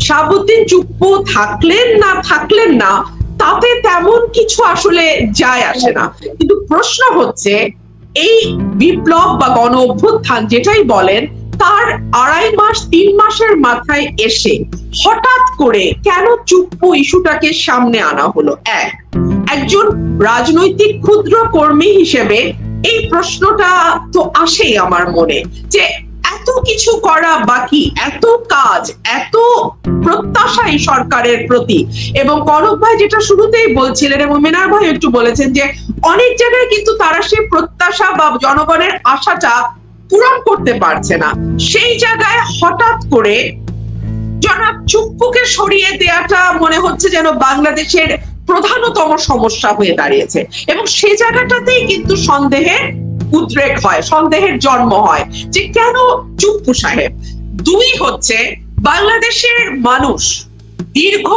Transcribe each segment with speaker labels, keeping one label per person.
Speaker 1: শাহাবুদ্দিন চুপ্পু থাকলেন না তাতে তেমন কিছু আসলে যায় আসে না। কিন্তু প্রশ্ন হচ্ছে এই বিপ্লব বা গণ অভ্যুত্থান যেটাই বলেন, তার 2.5 মাস 3 মাসের মাথায় এসে হঠাৎ করে কেন চুপ্পু ইস্যুটাকে সামনে আনা হলো? একজন রাজনৈতিক ক্ষুদ্র কর্মী হিসেবে এই প্রশ্নটা তো আসেই আমার মনে, যে এত কিছু করা বাকি, এত কাজ, এত প্রত্যাশা এই সরকারের প্রতি। এবং কনক ভাই যেটা শুরুতেই বলছিলেন এবং মিনার ভাই একটু বলেছেন যে অনেক জায়গায় কিন্তু তারা সেই প্রত্যাশা বা জনগণের আশাটা পূরণ করতে পারছে না। সেই জায়গায় হঠাৎ করে জনাব চুপ্পুকে সরিয়ে দেওয়াটা মনে হচ্ছে যেন বাংলাদেশের প্রধানতম সমস্যা হয়ে দাঁড়িয়েছে। এবং সেই জায়গাটাতেই কিন্তু সন্দেহের উদ্রেক হয়, সন্দেহের জন্ম হয় যে কেন চুপ্পু সাহেব। 2 হচ্ছে বাংলাদেশের মানুষ দীর্ঘ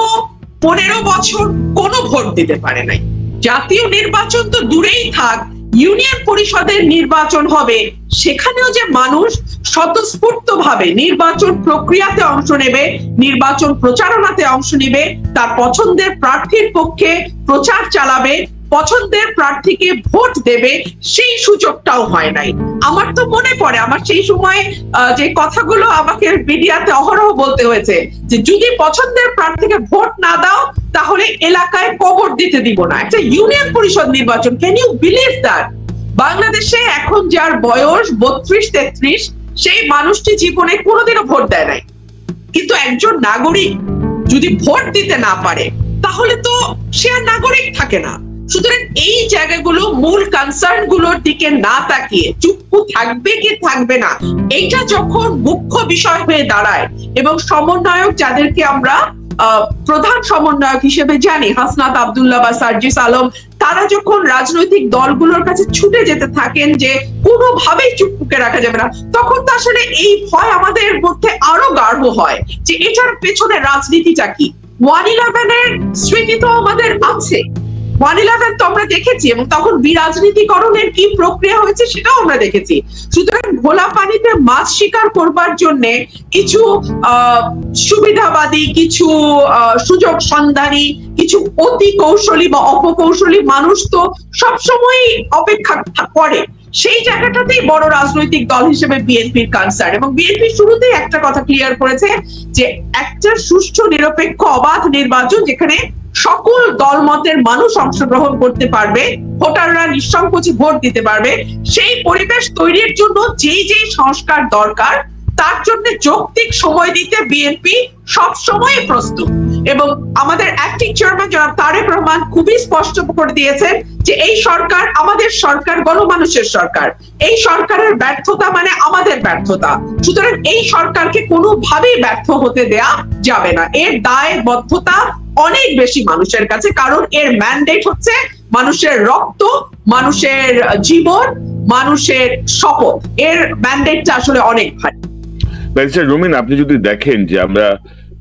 Speaker 1: 15 বছর কোনো ভোট দিতে পারে নাই। জাতীয় নির্বাচন তো দূরেই থাক, ইউনিয়ন পরিষদের নির্বাচন হবে, সেখানেও যে মানুষ স্বতঃস্ফূর্ত ভাবে নির্বাচন প্রক্রিয়াতে অংশ নেবে, নির্বাচন প্রচারণাতে অংশ নেবে, তার পছন্দের প্রার্থীর পক্ষে প্রচার চালাবে, পছন্দের প্রার্থীকে ভোট দেবে, সেই সুযোগটাও হয় নাই। আমার তো মনে পড়ে আমার সেই সময় যে কথাগুলো আমাকে মিডিয়াতে অহরহ বলতে হয়েছে যে যদি পছন্দের প্রার্থীকে ভোট না দাও তাহলে এলাকায় কবর দিতে দিব না। একটা ইউনিয়ন পরিষদ নির্বাচন, ক্যান ইউ বিলিভ দ্যাট? বাংলাদেশে এখন যার বয়স 32-33, সেই মানুষটি জীবনে কোনোদিনও ভোট দেয় নাই। কিন্তু একজন নাগরিক যদি ভোট দিতে না পারে তাহলে তো সে আর নাগরিক থাকে না। সুতরাং এই জায়গাগুলো, মূল কনসার্ন গুলোর দিকে না তাকিয়ে চুপ্পু থাকবে কি থাকবে না, এইটা যখন মুখ্য বিষয় হয়ে দাঁড়ায় এবং সমন্বয়ক যাদেরকে আমরা প্রধান সমন্বয়ক হিসেবে জানি, হাসনাত আব্দুল্লাহ বা সার্জিস আলম, তারা যখন রাজনৈতিক দলগুলোর কাছে ছুটে যেতে থাকেন যে কোনোভাবেই চুপ্পুকে রাখা যাবে না, তখন তো আসলে এই ভয় আমাদের মধ্যে আরো গাঢ় হয় যে এটার পেছনে রাজনীতিটা কি। 1/11 এর স্মৃতি তো আমাদের আছে, 1/11 তো আমরা দেখেছি এবং তখন বিরাজনীতিকরণের কি প্রক্রিয়া হয়েছে সেটাও আমরা দেখেছি। সুতরাং ঘোলা পানিতে মাছ শিকার করবার জন্য কিছু সুবিধাবাদী, কিছু সুযোগ সন্ধানী, কিছু অতি কৌশলী বা অপকৌশলী মানুষ তো সবসময় অপেক্ষা করে। সেই জায়গাটাতেই বড় রাজনৈতিক দল হিসেবে বিএনপির কনসার্ন, এবং বিএনপি শুরুতেই একটা কথা ক্লিয়ার করেছে যে একটা সুষ্ঠু নিরপেক্ষ অবাধ নির্বাচন যেখানে সকল দলমতের মানুষ অংশগ্রহণ করতে পারবে, ভোটাররা নিঃসংকোচে ভোট দিতে পারবে, সেই পরিবেশ তৈরির জন্য যেই যেই সংস্কার দরকার তার জন্য যৌক্তিক সময় দিতে বিএনপি সব সময় প্রস্তুত। এবং আমাদের অ্যাক্টিং চেয়ারম্যান জনাব তারেক রহমান খুবই স্পষ্ট করে দিয়েছেন যে এই সরকার আমাদের সরকার, গণমানুষের সরকার। এই সরকারের ব্যর্থতা মানে আমাদের ব্যর্থতা। সুতরাং এই সরকারকে কোনোভাবেই ব্যর্থ হতে দেয়া যাবে না। এর দায়বদ্ধতা অনেক বেশি মানুষের কাছে, কারণ এর ম্যান্ডেট হচ্ছে মানুষের রক্ত, মানুষের জীবন, মানুষের শপথ। এর ম্যান্ডেটটা আসলে অনেক ভারী।
Speaker 2: রুমিন, আপনি যদি দেখেন যে আমরা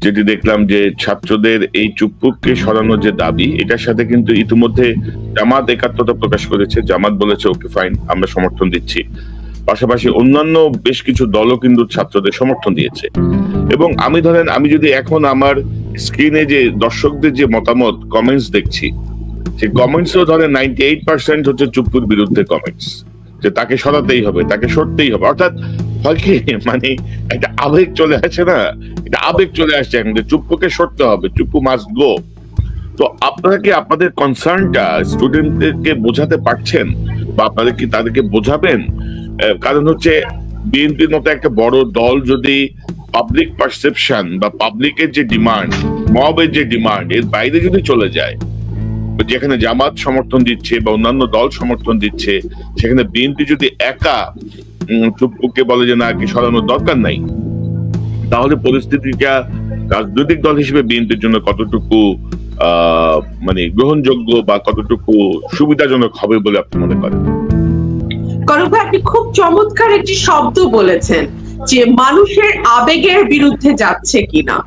Speaker 2: যেটি দেখলাম যে ছাত্রদের এই চুপ্পুকে সরানোর যে দাবি, এটার সাথে কিন্তু ইতিমধ্যে জামাত একাত্মতা প্রকাশ করেছে। জামাত বলেছে ওকে ফাইন, আমরা সমর্থন দিচ্ছি। পাশাপাশি অন্যান্য বেশ কিছু দলও কিন্তু ছাত্রদের সমর্থন দিয়েছে। এবং আমি যদি এখন আমার স্ক্রিনে যে দর্শকদের যে মতামত কমেন্টস দেখছি, সেই কমেন্টসও 98% হচ্ছে চুপ্পুর বিরুদ্ধে কমেন্টস, যে তাকে সরাতেই হবে, তাকে সরতেই হবে। অর্থাৎ হয় কি, মানে একটা আবেগ চলে আসে না, এটা আবেগ চলে আসছে যে চুপ্পুকে সরতে হবে, চুপ্পু মাস্ট গো। তো আপনারা কি আপনাদের কনসার্নটা স্টুডেন্টদেরকে বোঝাতে পারছেন, বা আপনারা কি তাদেরকে বোঝাবেন? কারণ হচ্ছে বিএনপির মতো একটা বড় দল যদি পাবলিক পারসেপশন বা পাবলিকের যে ডিমান্ড, মবের যে ডিমান্ড, এর বাইরে যদি চলে যায়, যেখানে জামাত সমর্থন দিচ্ছে বা অন্যান্য দল সমর্থন দিচ্ছে, সেখানে বিএনপি যদি একা চুপ্পুকে বলে যে না, কি সরানোর দরকার নাই, তাহলে পরিস্থিতিটা রাজনৈতিক দল হিসেবে বিএনপির জন্য কতটুকু মানে গ্রহণযোগ্য বা কতটুকু সুবিধাজনক হবে বলে আপনি মনে করেন?
Speaker 1: কনক ভাই, আপনি খুব চমৎকার একটি শব্দ বলেছেন যে মানুষের আবেগের বিরুদ্ধে যাচ্ছে কিনা।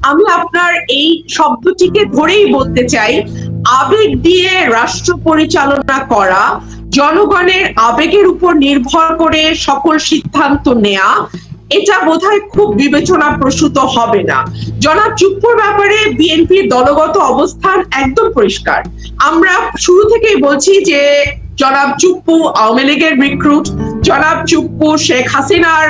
Speaker 1: আমি আপনার এই শব্দটিকে ধরেই বলতে চাই, আবেগ দিয়ে রাষ্ট্র পরিচালনা করা, জনগণের আবেগের উপর নির্ভর করে সকল সিদ্ধান্ত নেয়া, এটা বোধহয় খুব বিবেচনা প্রসূত হবে না। জনাব চুপ্পুর ব্যাপারে বিএনপির দলগত অবস্থান একদম পরিষ্কার। আমরা শুরু থেকেই বলছি যে জনাব চুপ্পু আওয়ামী লীগের রিক্রুট, জনাব চুপ্পু শেখ হাসিনার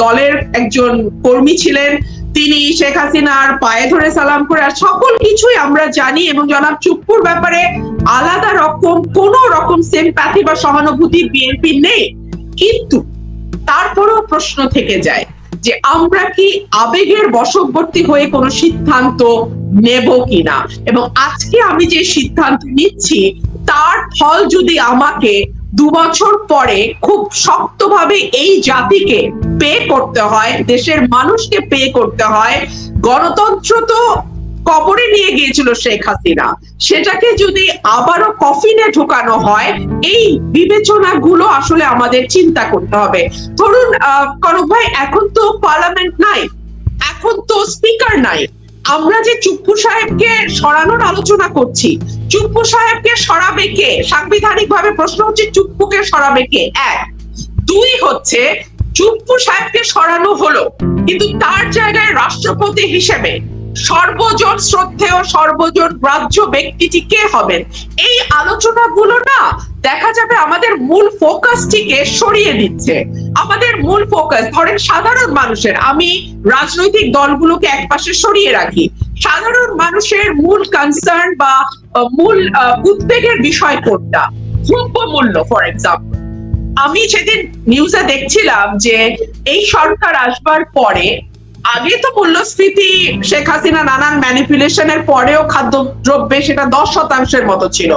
Speaker 1: দলের একজন কর্মী ছিলেন, তিনি শেখ হাসিনার পায়ে ধরে সালাম করে, আর সকল কিছুই আমরা জানি। এবং জনাব চুপ্পুর ব্যাপারে আলাদা রকম কোন রকম সিম্প্যাথি বা সহানুভূতি বিএনপি নেই, কিন্তু তারপরেও প্রশ্ন থেকে যায় যে আমরা কি আবেগের বশবর্তী হয়ে কোনো সিদ্ধান্ত নেব কিনা। এবং আজকে আমি যে সিদ্ধান্ত নিচ্ছি তার ফল যদি আমাকে 2 বছর পরে খুব শক্তভাবে এই জাতিকে পে করতে হয়, দেশের মানুষকে পে করতে হয়, গণতন্ত্র তো কবরে নিয়ে গিয়েছিল শেখ হাসিনা, সেটাকে যদি আবারও কফিনে ঢোকানো হয়, এই বিবেচনাগুলো আসলে আমাদের চিন্তা করতে হবে। ধরুন কনক ভাই, এখন তো পার্লামেন্ট নাই, এখন তো স্পিকার নাই, আমরা যে চুপ্পু সাহেবকে সরানোর আলোচনা করছি, চুপ্পু সাহেবকে সরাবে কে? সাংবিধানিক ভাবে প্রশ্ন হচ্ছে চুপ্পুকে সরাবে কে? 1, 2 হচ্ছে চুপ্পু সাহেবকে সরানো হলো, কিন্তু তার জায়গায় রাষ্ট্রপতি হিসেবে সর্বজন শ্রদ্ধেয় সর্বজন গ্রাহ্য ব্যক্তিটি কে হবেন? এই আলোচনাগুলো না দেখা যাবে আমাদের মূল ফোকাসটিকে সরিয়ে দিচ্ছে। আমাদের মূল ফোকাস ধরেন সাধারণ মানুষের, আমি রাজনৈতিক দলগুলোকে একপাশে সরিয়ে রাখি, সাধারণ মানুষের মূল কনসার্ন বা মূল উদ্বেগের বিষয় কোনটা? দ্রব্যমূল্য ফর এক্সাম্পল। আমি সেদিন নিউজে দেখছিলাম যে এই সরকার আসবার পরে, আগে তো মূল্যস্ফীতি শেখ হাসিনা নানান ম্যানিপুলেশনের পরেও খাদ্যদ্রব্যে সেটা 10% মতো ছিল,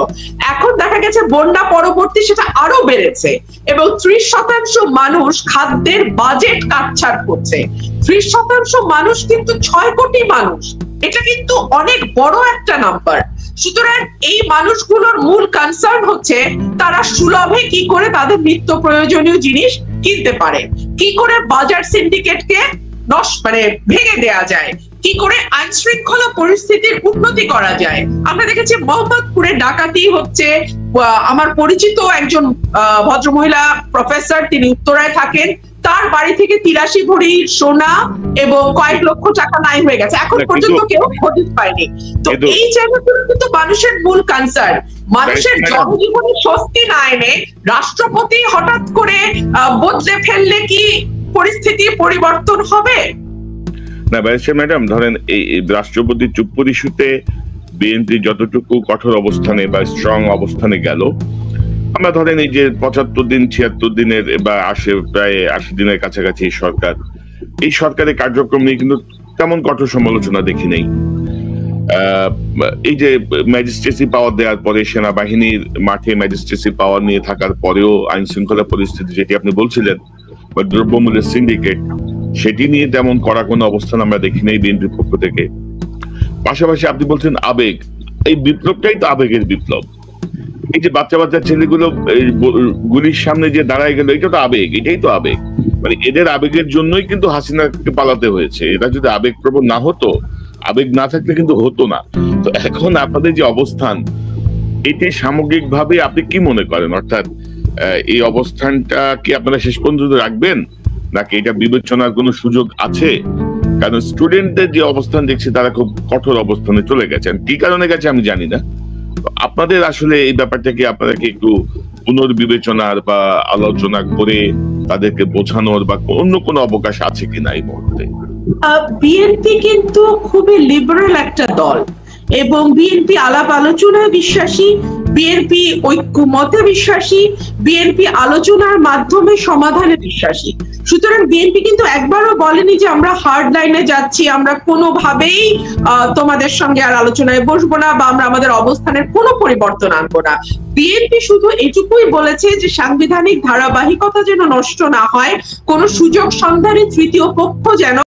Speaker 1: এখন দেখা গেছে বন্যা পরবর্তী সেটা আরো বেড়েছে এবং 30% মানুষ খাদ্যের বাজেট কাটছাট করছে। 30% মানুষ কিন্তু 6 কোটি মানুষ, এটা কিন্তু অনেক বড় একটা নাম্বার। সুতরাং এই মানুষগুলোর মূল কনসার্ন হচ্ছে তারা সুলভে কি করে তাদের নিত্য প্রয়োজনীয় জিনিস কিনতে পারে, কি করে বাজার সিন্ডিকেটকে ভেঙে দেয়া যায়, কি করে আইন শৃঙ্খলা পরিস্থিতির উন্নতি করা যায়। আমরা দেখেছি মোহাম্মদপুরে ডাকাতি হচ্ছে, আমার পরিচিত একজন ভদ্রমহিলা প্রফেসর, তিনি উত্তরায় থাকেন, তার বাড়ি থেকে 83 ভরি সোনা এবং কয়েক লক্ষ টাকা নাই হয়ে গেছে, এখন পর্যন্ত কেউ হদিস পায়নি। তো এই জায়গাগুলো কিন্তু মানুষের মূল কনসার্ন। মানুষের জনজীবনে স্বস্তি না এনে রাষ্ট্রপতি হঠাৎ করে বদলে ফেললে কি পরিস্থিতি পরিবর্তন হবে?
Speaker 2: না ব্যারিস্টার ম্যাডাম, ধরেন এই রাষ্ট্রপতি চুপ্পুর ইস্যুতে বিএনপি যতটুকু কঠোর অবস্থানে বা স্ট্রং অবস্থানে গেল, আমরা ধরেন এই যে 75 দিন 76 দিনের বা প্রায় 80 দিনের কাছাকাছি সরকার, এই সরকারের কার্যক্রম নিয়ে কিন্তু তেমন কঠোর সমালোচনা দেখি নেই। এই যে ম্যাজিস্ট্রেসি পাওয়ার দেওয়ার পরে, সেনাবাহিনীর মাঠে ম্যাজিস্ট্রেসি পাওয়ার নিয়ে থাকার পরেও আইন শৃঙ্খলা পরিস্থিতি যেটি আপনি বলছিলেন বা দ্রব্যমূল্যের সিন্ডিকেট, সেটি নিয়ে তেমন কড়া কোনো অবস্থান আমরা দেখি নেই বিএনপির পক্ষ থেকে। পাশাপাশি আপনি বলছেন আবেগ, এই বিপ্লবটাই তো আবেগের বিপ্লব। এই যে বাচ্চা বাচ্চা ছেলেগুলো গুলির সামনে যে দাঁড়ায় গেল, এটা তো আবেগ, এটাই তো আবেগ। মানে এদের আবেগের জন্যই কিন্তু হাসিনাকে পালাতে হয়েছে। এটা যদি আবেগপ্রবণ না হতো, আবেগ না থাকলে কিন্তু হতো না। তো এখন আপনাদের যে অবস্থান, এটি সামগ্রিকভাবে আপনি কি মনে করেন? অর্থাৎ এই অবস্থানটা কি আপনারা শেষ পর্যন্ত রাখবেন, নাকি এটা বিবেচনার কোনো সুযোগ আছে? কারণ স্টুডেন্টদের যে অবস্থান দেখছি, তারা খুব কঠোর অবস্থানে চলে গেছেন, কি কারণে গেছে আমি জানি না। আপনাদের আসলে এই ব্যাপারটাকে আপনারা কি একটু পুনর্বিবেচনার বা আলোচনা করে তাদেরকে বোঝানোর বা অন্য কোনো অবকাশ আছে কিনা এই মুহূর্তে?
Speaker 1: বিএনপি কিন্তু খুবই লিবারেল একটা দল এবং বিএনপি আলাপ আলোচনায় বিশ্বাসী, বিএনপি ঐক্যমতে বিশ্বাসী, বিএনপি আলোচনার মাধ্যমে সমাধানে বিশ্বাসী। সুতরাং বিএনপি কিন্তু একবারও বলেনি যে আমরা হার্ড লাইনে যাচ্ছি, আমরা কোনোভাবেই তোমাদের সঙ্গে আর আলোচনায় বসবো না বা আমরা আমাদের অবস্থানের কোনো পরিবর্তন আনবো না। বিএনপি শুধু এটুকুই বলেছে যে সাংবিধানিক ধারাবাহিকতা যেন নষ্ট না হয়, কোন সুযোগ সন্ধানী তৃতীয় পক্ষ যেন